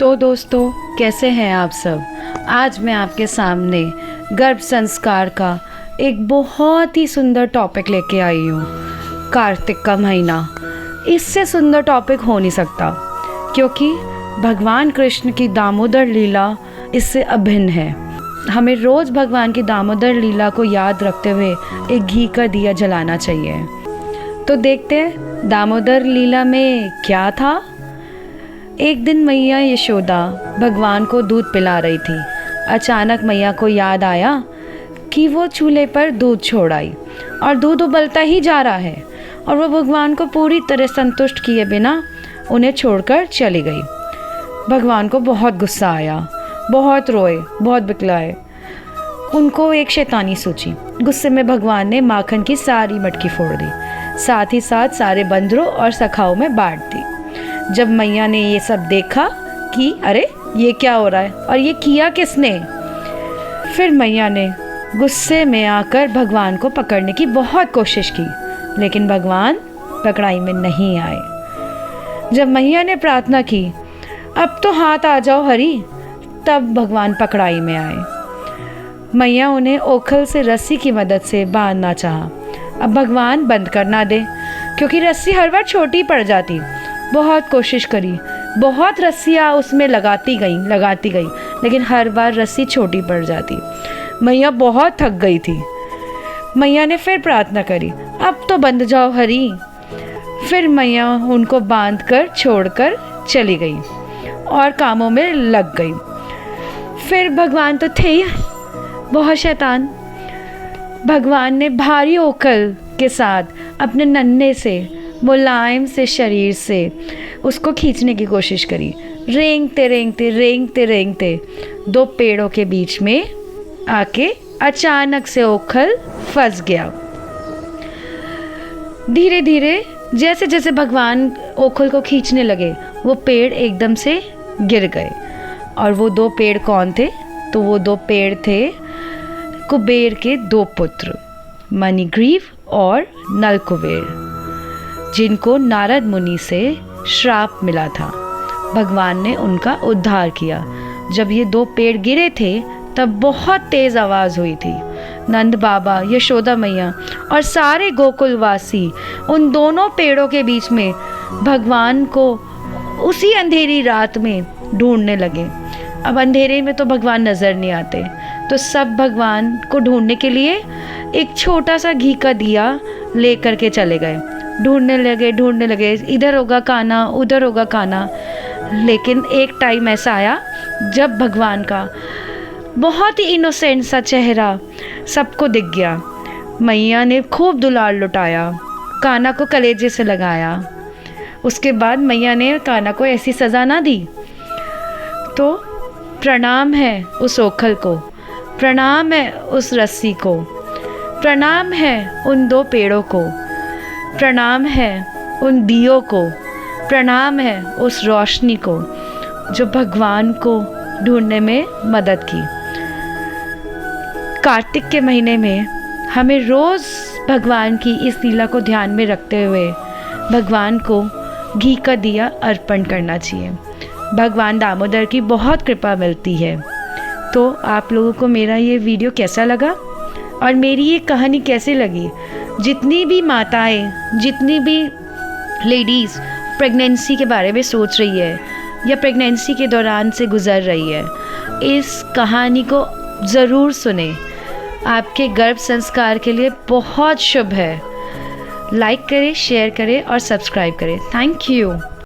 तो दोस्तों, कैसे हैं आप सब। आज मैं आपके सामने गर्भ संस्कार का एक बहुत ही सुंदर टॉपिक लेके आई हूँ। कार्तिक का महीना, इससे सुंदर टॉपिक हो नहीं सकता, क्योंकि भगवान कृष्ण की दामोदर लीला इससे अभिन्न है। हमें रोज़ भगवान की दामोदर लीला को याद रखते हुए एक घी का दिया जलाना चाहिए। तो देखते हैं दामोदर लीला में क्या था। एक दिन मैया यशोदा भगवान को दूध पिला रही थी। अचानक मैया को याद आया कि वो चूल्हे पर दूध छोड़ आई और दूध उबलता ही जा रहा है, और वो भगवान को पूरी तरह संतुष्ट किए बिना उन्हें छोड़कर चली गई। भगवान को बहुत गुस्सा आया, बहुत रोए, बहुत बिकलाए। उनको एक शैतानी सूझी। गुस्से में भगवान ने माखन की सारी मटकी फोड़ दी, साथ ही साथ सारे बंदरों और सखाओं में बांट दी। जब मैया ने ये सब देखा कि अरे ये क्या हो रहा है और ये किया किसने, फिर मैया ने गुस्से में आकर भगवान को पकड़ने की बहुत कोशिश की, लेकिन भगवान पकड़ाई में नहीं आए। जब मैया ने प्रार्थना की, अब तो हाथ आ जाओ हरि, तब भगवान पकड़ाई में आए। मैया उन्हें ओखल से रस्सी की मदद से बांधना चाहा। अब भगवान बंद कर ना दे, क्योंकि रस्सी हर बार छोटी पड़ जाती। बहुत कोशिश करी, बहुत रस्सियाँ उसमें लगाती गई, लेकिन हर बार रस्सी छोटी पड़ जाती। मैया बहुत थक गई थी। मैया ने फिर प्रार्थना करी, अब तो बंध जाओ हरि। फिर मैया उनको बांधकर छोड़कर चली गई और कामों में लग गई। फिर भगवान तो थे ही बहुत शैतान। भगवान ने भारी ओखल के साथ अपने नन्हे से मुलायम से शरीर से उसको खींचने की कोशिश करी। रेंगते दो पेड़ों के बीच में आके अचानक से ओखल फंस गया। धीरे धीरे जैसे जैसे भगवान ओखल को खींचने लगे, वो पेड़ एकदम से गिर गए। और वो दो पेड़ कौन थे? तो वो दो पेड़ थे कुबेर के दो पुत्र, मणिग्रीव और नलकुबेर, जिनको नारद मुनि से श्राप मिला था। भगवान ने उनका उद्धार किया। जब ये दो पेड़ गिरे थे, तब बहुत तेज आवाज़ हुई थी। नंद बाबा, यशोदा मैया और सारे गोकुलवासी उन दोनों पेड़ों के बीच में भगवान को उसी अंधेरी रात में ढूंढने लगे। अब अंधेरे में तो भगवान नज़र नहीं आते, तो सब भगवान को ढूंढने के लिए एक छोटा सा घी का दिया ले करके चले गए। ढूंढने लगे, इधर होगा कान्हा, उधर होगा कान्हा। लेकिन एक टाइम ऐसा आया जब भगवान का बहुत ही इनोसेंट सा चेहरा सबको दिख गया। मैया ने खूब दुलार लुटाया, कान्हा को कलेजे से लगाया। उसके बाद मैया ने कान्हा को ऐसी सज़ा ना दी। तो प्रणाम है उस ओखल को, प्रणाम है उस रस्सी को, प्रणाम है उन दो पेड़ों को, प्रणाम है उन दियों को, प्रणाम है उस रोशनी को जो भगवान को ढूंढने में मदद की। कार्तिक के महीने में हमें रोज़ भगवान की इस लीला को ध्यान में रखते हुए भगवान को घी का दिया अर्पण करना चाहिए। भगवान दामोदर की बहुत कृपा मिलती है। तो आप लोगों को मेरा ये वीडियो कैसा लगा और मेरी ये कहानी कैसी लगी? जितनी भी माताएं, जितनी भी लेडीज़ प्रेगनेंसी के बारे में सोच रही है या प्रेगनेंसी के दौरान से गुज़र रही है, इस कहानी को ज़रूर सुने। आपके गर्भ संस्कार के लिए बहुत शुभ है। लाइक करें, शेयर करें और सब्सक्राइब करें। Thank you.